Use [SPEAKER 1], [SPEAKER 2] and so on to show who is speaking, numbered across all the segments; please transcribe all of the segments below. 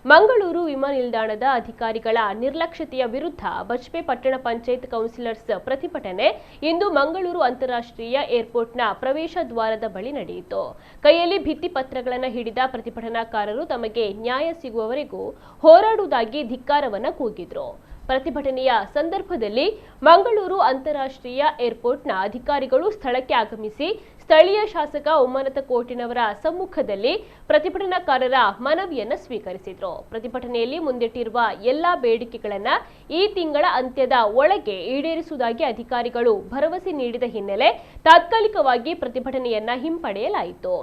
[SPEAKER 1] ಮಂಗಳೂರು ವಿಮಾನ ನಿಲ್ದಾಣದ ಅಧಿಕಾರಿಗಳ ನಿರ್ಲಕ್ಷ್ಯತೆಯ ವಿರುದ್ಧ ಬಜ್ಪೆ ಪಟ್ಟಣ ಪಂಚಾಯತ್ ಕೌನ್ಸಿಲರ್ಸ್ ಪ್ರತಿಭಟನೆ ಇಂದು ಮಂಗಳೂರು ಅಂತಾರಾಷ್ಟ್ರೀಯ ಏರ್ಪೋರ್ಟ್ನ ಪ್ರವೇಶ ದ್ವಾರದ ಬಳಿ ನಡೆಯಿತು. ಕೈಯಲ್ಲಿ ಭಿತ್ತಿ ಪತ್ರಗಳನ್ನು ಹಿಡಿದ ಪ್ರತಿಭಟನಾಕಾರರು ತಮಗೆ ನ್ಯಾಯ ಸಿಗುವವರೆಗೂ ಹೋರಾಡುವುದಾಗಿ ಧಿಕ್ಕಾರವನ್ನು ಕೂಗಿದ್ರು. ಪ್ರತಿಭಟನೆಯ ಸಂದರ್ಭದಲ್ಲಿ ಮಂಗಳೂರು ಅಂತಾರಾಷ್ಟ್ರೀಯ ಏರ್ಪೋರ್ಟ್ನ ಅಧಿಕಾರಿಗಳು ಸ್ಥಳಕ್ಕೆ ಆಗಮಿಸಿ ಸ್ಥಳೀಯ ಶಾಸಕ ಉಮ್ಮನತ ಕೋಟಿನವರ ಸಮ್ಮುಖದಲ್ಲಿ ಪ್ರತಿಭಟನಾಕಾರರ ಮನವಿಯನ್ನು ಸ್ವೀಕರಿಸಿದರು. ಪ್ರತಿಭಟನೆಯಲ್ಲಿ ಮುಂದಿಟ್ಟಿರುವ ಎಲ್ಲಾ ಬೇಡಿಕೆಗಳನ್ನು ಈ ತಿಂಗಳ ಅಂತ್ಯದ ಒಳಗೆ ಈಡೇರಿಸುವುದಾಗಿ ಅಧಿಕಾರಿಗಳು ಭರವಸೆ ನೀಡಿದ ಹಿನ್ನೆಲೆ ತಾತ್ಕಾಲಿಕವಾಗಿ ಪ್ರತಿಭಟನೆಯನ್ನ ಹಿಂಪಡೆಯಲಾಯಿತು.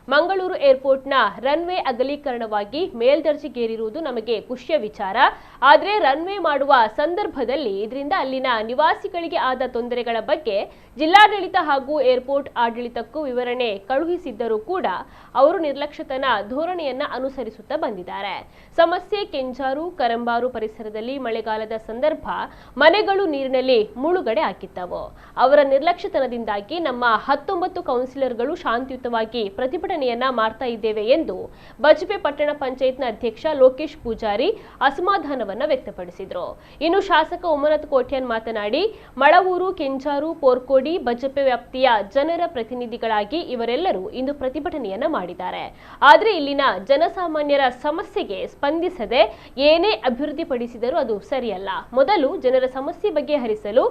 [SPEAKER 1] ಮಂಗಳೂರು ಏರ್ಪೋರ್ಟ್ನ ರನ್ವೇ ಅಗಲೀಕರಣವಾಗಿ ಮೇಲ್ದರ್ಜೆಗೇರಿರುವುದು ನಮಗೆ ಖುಷಿಯ ವಿಚಾರ. ಆದರೆ ರನ್ವೇ ಮಾಡುವ ಸಂದರ್ಭದಲ್ಲಿ ಇದರಿಂದ ಅಲ್ಲಿನ ನಿವಾಸಿಗಳಿಗೆ ಆದ ತೊಂದರೆಗಳ ಬಗ್ಗೆ ಜಿಲ್ಲಾಡಳಿತ ಹಾಗೂ ಏರ್ಪೋರ್ಟ್ ಆಡಳಿತಕ್ಕೂ ವಿವರಣೆ ಕಳುಹಿಸಿದ್ದರೂ ಕೂಡ ಅವರು ನಿರ್ಲಕ್ಷ್ಯತನ ಧೋರಣೆಯನ್ನ ಅನುಸರಿಸುತ್ತಾ ಬಂದಿದ್ದಾರೆ. ಸಮಸ್ಯೆ ಕೆಂಜಾರು ಕರಂಬಾರು ಪರಿಸರದಲ್ಲಿ ಮಳೆಗಾಲದ ಸಂದರ್ಭ ಮನೆಗಳು ನೀರಿನಲ್ಲಿ ಮುಳುಗಡೆ ಹಾಕಿದ್ದವು. ಅವರ ನಿರ್ಲಕ್ಷ್ಯತನದಿಂದಾಗಿ ನಮ್ಮ 19 ಕೌನ್ಸಿಲರ್ಗಳು ಶಾಂತಿಯುತವಾಗಿ ಪ್ರತಿಭಟನೆಯನ್ನ ಮಾಡ್ತಾ ಇದ್ದೇವೆ ಎಂದು ಬಜ್ಪೆ ಪಟ್ಟಣ ಪಂಚಾಯತ್ನ ಅಧ್ಯಕ್ಷ ಲೋಕೇಶ್ ಪೂಜಾರಿ ಅಸಮಾಧಾನವನ್ನ ವ್ಯಕ್ತಪಡಿಸಿದರು. ಇನ್ನು ಶಾಸಕ ಉಮ್ಮನತ್ ಕೋಟ್ಯಾನ್ ಮಾತನಾಡಿ, ಮಳವೂರು, ಕೆಂಜಾರು, ಪೋರ್ಕೋಡಿ, ಬಜ್ಪೆ ವ್ಯಾಪ್ತಿಯ ಜನರ ಪ್ರತಿನಿಧಿಗಳಾಗಿ ಇವರೆಲ್ಲರೂ ಇಂದು ಪ್ರತಿಭಟನೆಯನ್ನ ಮಾಡಿದ್ದಾರೆ. ಆದರೆ ಇಲ್ಲಿನ ಜನಸಾಮಾನ್ಯರ ಸಮಸ್ಯೆಗೆ ಸ್ಪಂದಿಸದೆ ಏನೇ ಅಭಿವೃದ್ಧಿಪಡಿಸಿದರೂ ಅದು ಸರಿಯಲ್ಲ. ಮೊದಲು ಜನರ ಸಮಸ್ಯೆ ಬಗೆಹರಿಸಲು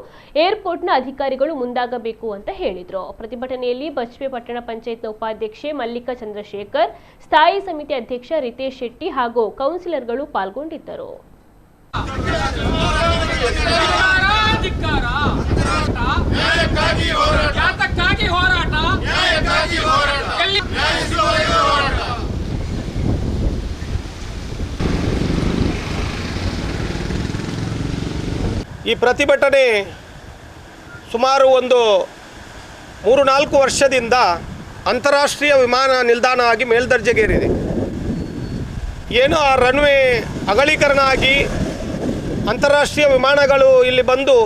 [SPEAKER 1] ಏರ್ಪೋರ್ಟ್ನ ಅಧಿಕಾರಿಗಳು ಮುಂದಾಗಬೇಕು ಅಂತ ಹೇಳಿದ್ರು. ಪ್ರತಿಭಟನೆಯಲ್ಲಿ ಬಜ್ಪೆ ಪಟ್ಟಣ ಪಂಚಾಯತ್ನ ಉಪಾಧ್ಯಕ್ಷೆ ಮಲ್ಲಿಕಾ ಚಂದ್ರಶೇಖರ್, ಸ್ಥಾಯಿ ಸಮಿತಿ ಅಧ್ಯಕ್ಷ ರಿತೇಶ್ ಶೆಟ್ಟಿ ಹಾಗೂ ಕೌನ್ಸಿಲರ್ಗಳು ಪಾಲ್ಗೊಂಡಿದ್ದರು.
[SPEAKER 2] ಈ ಪ್ರತಿಭಟನೆ ಸುಮಾರು ಒಂದು 3-4 ವರ್ಷದಿಂದ ಅಂತಾರಾಷ್ಟ್ರೀಯ ವಿಮಾನ ನಿಲ್ದಾಣ ಆಗಿ ಮೇಲ್ದರ್ಜೆಗೇರಿದೆ. ಏನು ಆ ರನ್ವೇ ಅಗಲೀಕರಣ ಆಗಿ ಅಂತಾರಾಷ್ಟ್ರೀಯ ವಿಮಾನಗಳು ಇಲ್ಲಿ ಬಂದು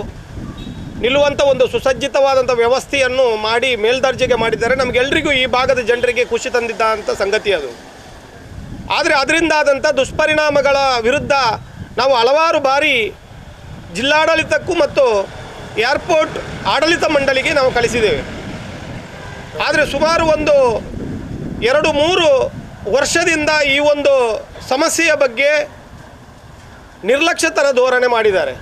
[SPEAKER 2] ನಿಲ್ಲುವಂಥ ಒಂದು ಸುಸಜ್ಜಿತವಾದಂಥ ವ್ಯವಸ್ಥೆಯನ್ನು ಮಾಡಿ ಮೇಲ್ದರ್ಜೆಗೆ ಮಾಡಿದ್ದಾರೆ. ನಮಗೆಲ್ಲರಿಗೂ ಈ ಭಾಗದ ಜನರಿಗೆ ಖುಷಿ ತಂದಿದ್ದಂಥ ಸಂಗತಿ ಅದು. ಆದರೆ ಅದರಿಂದಾದಂಥ ದುಷ್ಪರಿಣಾಮಗಳ ವಿರುದ್ಧ ನಾವು ಹಲವಾರು ಬಾರಿ ಜಿಲ್ಲಾಡಳಿತಕ್ಕೂ ಮತ್ತು ಏರ್ಪೋರ್ಟ್ ಆಡಳಿತ ಮಂಡಳಿಗೆ ನಾವು ಕಳಿಸಿದ್ದೇವೆ. ಆದರೆ ಸುಮಾರು ಒಂದು 2-3 ವರ್ಷದಿಂದ ಈ ಒಂದು ಸಮಸ್ಯೆಯ ಬಗ್ಗೆ ನಿರ್ಲಕ್ಷ್ಯತನ ಧೋರಣೆ ಮಾಡಿದ್ದಾರೆ.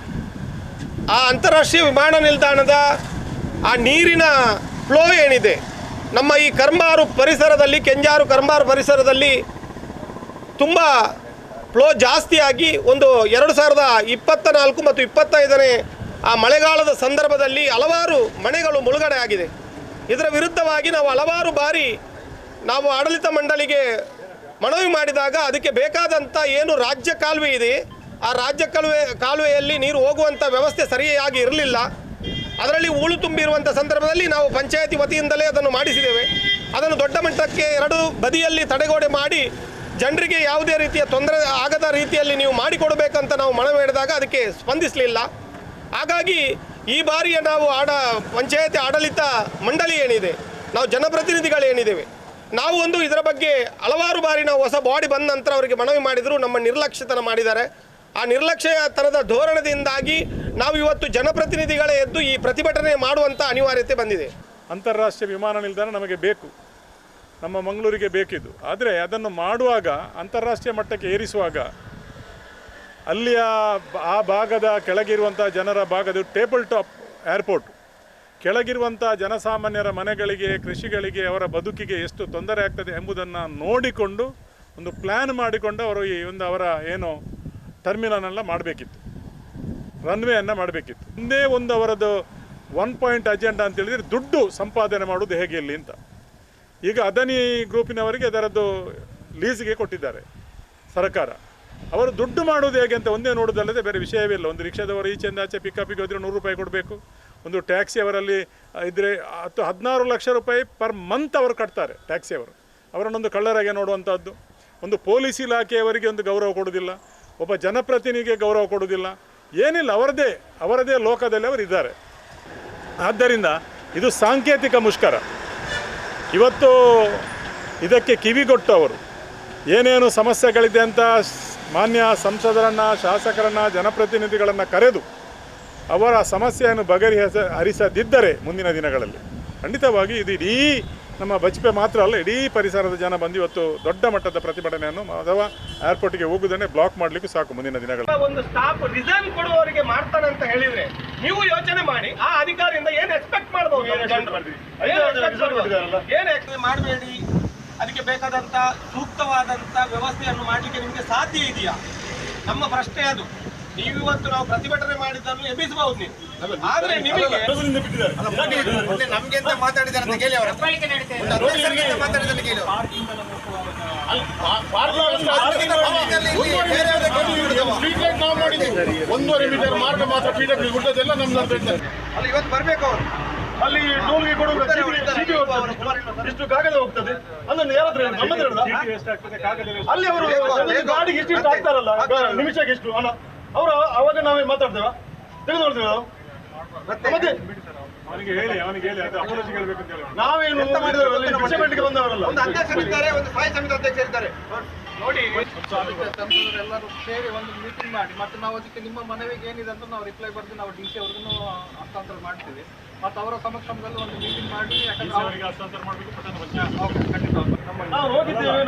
[SPEAKER 2] ಆ ಅಂತಾರಾಷ್ಟ್ರೀಯ ವಿಮಾನ ನಿಲ್ದಾಣದ ಆ ನೀರಿನ ಫ್ಲೋ ಏನಿದೆ, ನಮ್ಮ ಈ ಕರಂಬಾರು ಪರಿಸರದಲ್ಲಿ, ಕೆಂಜಾರು ಕರಂಬಾರು ಪರಿಸರದಲ್ಲಿ ತುಂಬ ಫ್ಲೋ ಜಾಸ್ತಿಯಾಗಿ ಒಂದು 2024 ಮತ್ತು 25ನೇ ಆ ಮಳೆಗಾಲದ ಸಂದರ್ಭದಲ್ಲಿ ಹಲವಾರು ಮನೆಗಳು ಮುಳುಗಡೆ ಆಗಿದೆ. ಇದರ ವಿರುದ್ಧವಾಗಿ ನಾವು ಹಲವಾರು ಬಾರಿ ನಾವು ಆಡಳಿತ ಮಂಡಳಿಗೆ ಮನವಿ ಮಾಡಿದಾಗ ಅದಕ್ಕೆ ಬೇಕಾದಂಥ ಏನು ರಾಜ್ಯ ಕಾಲುವೆ ಇದೆ, ಆ ರಾಜ್ಯ ಕಾಲುವೆಯಲ್ಲಿ ನೀರು ಹೋಗುವಂಥ ವ್ಯವಸ್ಥೆ ಸರಿಯಾಗಿ ಇರಲಿಲ್ಲ. ಅದರಲ್ಲಿ ಹೂಳು ತುಂಬಿರುವಂಥ ಸಂದರ್ಭದಲ್ಲಿ ನಾವು ಪಂಚಾಯತಿ ವತಿಯಿಂದಲೇ ಅದನ್ನು ಮಾಡಿಸಿದ್ದೇವೆ. ಅದನ್ನು ದೊಡ್ಡ ಮಟ್ಟಕ್ಕೆ 2 ಬದಿಯಲ್ಲಿ ತಡೆಗೋಡೆ ಮಾಡಿ ಜನರಿಗೆ ಯಾವುದೇ ರೀತಿಯ ತೊಂದರೆ ಆಗದ ರೀತಿಯಲ್ಲಿ ನೀವು ಮಾಡಿಕೊಡಬೇಕಂತ ನಾವು ಮನವಿ ಮಾಡಿದಾಗ ಅದಕ್ಕೆ ಸ್ಪಂದಿಸಲಿಲ್ಲ. ಹಾಗಾಗಿ ಈ ಬಾರಿಯ ನಾವು ಪಂಚಾಯತಿ ಆಡಳಿತ ಮಂಡಳಿ ಏನಿದೆ, ನಾವು ಜನಪ್ರತಿನಿಧಿಗಳೇನಿದ್ದೇವೆ, ನಾವು ಒಂದು ಇದರ ಬಗ್ಗೆ ಹಲವಾರು ಬಾರಿ ನಾವು ಹೊಸ ಬಾಡಿ ಬಂದ ನಂತರ ಅವರಿಗೆ ಮನವಿ ಮಾಡಿದರೂ ನಮ್ಮ ನಿರ್ಲಕ್ಷ್ಯತನ ಮಾಡಿದ್ದಾರೆ. ಆ ನಿರ್ಲಕ್ಷ್ಯತನದ ಧೋರಣೆಯಿಂದಾಗಿ ನಾವು ಇವತ್ತು ಜನಪ್ರತಿನಿಧಿಗಳೇ ಎದ್ದು ಈ ಪ್ರತಿಭಟನೆ ಮಾಡುವಂಥ ಅನಿವಾರ್ಯತೆ ಬಂದಿದೆ.
[SPEAKER 3] ಅಂತಾರಾಷ್ಟ್ರೀಯ ವಿಮಾನ ನಿಲ್ದಾಣ ನಮಗೆ ಬೇಕು, ನಮ್ಮ ಮಂಗಳೂರಿಗೆ ಬೇಕಿದ್ದು. ಆದರೆ ಅದನ್ನು ಮಾಡುವಾಗ, ಅಂತಾರಾಷ್ಟ್ರೀಯ ಮಟ್ಟಕ್ಕೆ ಏರಿಸುವಾಗ ಅಲ್ಲಿಯ ಆ ಭಾಗದ ಕೆಳಗಿರುವಂಥ ಜನರ ಭಾಗದ ಟೇಬಲ್ ಟಾಪ್ ಏರ್ಪೋರ್ಟ್ ಕೆಳಗಿರುವಂಥ ಜನಸಾಮಾನ್ಯರ ಮನೆಗಳಿಗೆ, ಕೃಷಿಗಳಿಗೆ, ಅವರ ಬದುಕಿಗೆ ಎಷ್ಟು ತೊಂದರೆ ಆಗ್ತದೆ ಎಂಬುದನ್ನು ನೋಡಿಕೊಂಡು ಒಂದು ಪ್ಲ್ಯಾನ್ ಮಾಡಿಕೊಂಡು ಅವರು ಈ ಒಂದು ಅವರ ಏನು ಟರ್ಮಿನಲ್ನೆಲ್ಲ ಮಾಡಬೇಕಿತ್ತು, ರನ್ವೇಯನ್ನು ಮಾಡಬೇಕಿತ್ತು. ಒಂದೇ ಒಂದು ಅವರದ್ದು 1 ಪಾಯಿಂಟ್ ಅಜೆಂಡಾ ಅಂತ ಹೇಳಿದರೆ ದುಡ್ಡು ಸಂಪಾದನೆ ಮಾಡೋದು ಹೇಗೆ ಇಲ್ಲಿ ಅಂತ. ಈಗ ಅದಾನಿ ಗ್ರೂಪಿನವರಿಗೆ ಅದರದ್ದು ಲೀಸ್ಗೆ ಕೊಟ್ಟಿದ್ದಾರೆ ಸರ್ಕಾರ. ಅವರು ದುಡ್ಡು ಮಾಡೋದು ಹೇಗೆ ಅಂತ ಒಂದೇ ನೋಡೋದಲ್ಲದೆ ಬೇರೆ ವಿಷಯವಿಲ್ಲ. ಒಂದು ರಿಕ್ಷಾದವರು ಈಚೆಯಿಂದ ಆಚೆ ಪಿಕಪ್ಪಿಗೆ ಹೋದರೆ 100 ರೂಪಾಯಿ ಕೊಡಬೇಕು. ಒಂದು ಟ್ಯಾಕ್ಸಿ ಅವರಲ್ಲಿ ಇದ್ದರೆ 16 ಲಕ್ಷ ರೂಪಾಯಿ ಪರ್ ಮಂತ್ ಅವರು ಕಟ್ತಾರೆ ಟ್ಯಾಕ್ಸಿಯವರು. ಅವರನ್ನೊಂದು ಕಳ್ಳರಾಗೆ ನೋಡುವಂಥದ್ದು. ಒಂದು ಪೊಲೀಸ್ ಇಲಾಖೆಯವರಿಗೆ ಒಂದು ಗೌರವ ಕೊಡೋದಿಲ್ಲ, ಒಬ್ಬ ಜನಪ್ರತಿನಿಧಿಗೆ ಗೌರವ ಕೊಡೋದಿಲ್ಲ, ಏನಿಲ್ಲ. ಅವರದೇ ಲೋಕದಲ್ಲಿ ಅವರು ಇದ್ದಾರೆ. ಆದ್ದರಿಂದ ಇದು ಸಾಂಕೇತಿಕ ಮುಷ್ಕರ. ಇವತ್ತು ಇದಕ್ಕೆ ಕಿವಿಗೊಟ್ಟು ಅವರು ಏನೇನು ಸಮಸ್ಯೆಗಳಿದೆ ಅಂತ ಮಾನ್ಯ ಸಂಸದರನ್ನು, ಶಾಸಕರನ್ನು, ಜನಪ್ರತಿನಿಧಿಗಳನ್ನು ಕರೆದು ಅವರ ಸಮಸ್ಯೆಯನ್ನು ಹರಿಸದಿದ್ದರೆ ಮುಂದಿನ ದಿನಗಳಲ್ಲಿ ಖಂಡಿತವಾಗಿ ಇದು ಇಡೀ ನಮ್ಮ ಬಜ್ಪೆ ಮಾತ್ರ ಅಲ್ಲ, ಇಡೀ ಪರಿಸರದ ಜನ ಬಂದು ಇವತ್ತು ದೊಡ್ಡ ಮಟ್ಟದ ಪ್ರತಿಭಟನೆಯನ್ನು ಅಥವಾ ಏರ್ಪೋರ್ಟ್ಗೆ ಹೋಗುವುದನ್ನೇ ಬ್ಲಾಕ್ ಮಾಡಲಿಕ್ಕೂ ಸಾಕು ಮುಂದಿನ ದಿನಗಳಲ್ಲಿ.
[SPEAKER 2] ಒಂದು ಸ್ಟಾಫ್ ರಿಸೈನ್ ಕೊಡುವವರಿಗೆ ಮಾಡ್ತಾನೆ ಅಂತ ಹೇಳಿದ್ರೆ ನೀವು ಯೋಚನೆ ಮಾಡಿ, ಆ ಅಧಿಕಾರಿಯಿಂದ ಏನು ಎಕ್ಸ್ಪೆಕ್ಟ್ ಮಾಡಬಹುದು? ಏನು ಮಾಡಬೇಡಿ, ಅದಕ್ಕೆ ಬೇಕಾದಂತ ಸೂಕ್ತವಾದಂತ ವ್ಯವಸ್ಥೆಯನ್ನು ಮಾಡಲಿಕ್ಕೆ ನಿಮಗೆ ಸಾಧ್ಯ ಇದೆಯಾ? ನಮ್ಮ ಪ್ರಶ್ನೆ ಅದು. ನೀವಿವತ್ತು ನಾವು ಪ್ರತಿಭಟನೆ ಮಾಡಿದ್ದನ್ನು ಎಬ್ಬಿಸಬಹುದು ನೀವು, ಆದ್ರೆ ನಿಮಗೆ ನಮ್ಗೆ ಮಾತಾಡಿದಾರೆ ಅಂತ ಕೇಳಿ ಅವರ ಮಾತಾಡಿದ್ದನ್ನು ಕೇಳಿ
[SPEAKER 4] ಒಂದೂವರೆ ಮೀಟರ್ ಮಾರ್ಗ ಮಾತ್ರ PW ಗುಡ್ಡದೆಲ್ಲ ನಮ್ದು ಅಂತ ಹೇಳ್ತಾರೆ.
[SPEAKER 2] ಅಲ್ಲಿ ಇವತ್ತು ಬರ್ಬೇಕು ಅವರು,
[SPEAKER 4] ಅಲ್ಲಿ ಟೋಲ್ಗೆ ಕೊಡುವ ಇಷ್ಟು ಕಾಗದ ಹೋಗ್ತದೆ, ಅದನ್ನು ಯಾರಾದ್ರೂ ಅಲ್ಲಿ ಅವರು ಗಾಡಿಗೆ ಇಷ್ಟು ಆಗ್ತಾರಲ್ಲ, ನಿಮಿಷಕ್ಕೆ ಎಷ್ಟು ಹಣ ಅವರು, ಅವಾಗ ನಾವೇ ಮಾತಾಡ್ತೇವ, ತೆಗೆದು ನೋಡ್ತೇವೆ ನಾವು. ಮತ್ತೆ
[SPEAKER 3] ಅವನಿಗೆ ಹೇಳಿ ಅದು ಅಪೋಲಜಿ ಹೇಳಬೇಕು ಅಂತ ಹೇಳಿ
[SPEAKER 4] ನಾವೇನು ಮಾಡಿದ್ರೆ ಬಂದವರಲ್ಲ.
[SPEAKER 2] ಒಂದು ಅಧ್ಯಕ್ಷರಿದ್ದಾರೆ, ಒಂದು ಸ್ಥಾಯಿ ಸಮಿತಿ ಅಧ್ಯಕ್ಷರಿದ್ದಾರೆ ನೋಡಿ.
[SPEAKER 5] ಎಲ್ಲರೂ ಸೇರಿ ಒಂದು ಮೀಟಿಂಗ್ ಮಾಡಿ ಮತ್ತೆ ನಾವು ಅದಕ್ಕೆ ನಿಮ್ಮ ಮನವಿಗೆ ಏನಿದೆ ಅಂತ ನಾವು ರಿಪ್ಲೈ ಬರೆದು ನಾವು DC ಅವ್ರಿಗೂ ಹಸ್ತಾಂತರ ಮಾಡ್ತೀವಿ. ಮತ್ತು ಅವರ ಸಮಕ್ಷಮದಲ್ಲಿ ಒಂದು ಮೀಟಿಂಗ್ ಮಾಡಿ
[SPEAKER 3] ಹಸ್ತಾಂತರ ಮಾಡಬೇಕು.
[SPEAKER 5] ಖಂಡಿತ
[SPEAKER 4] ನಾವು ಹೋಗಿದ್ದೇವೆ.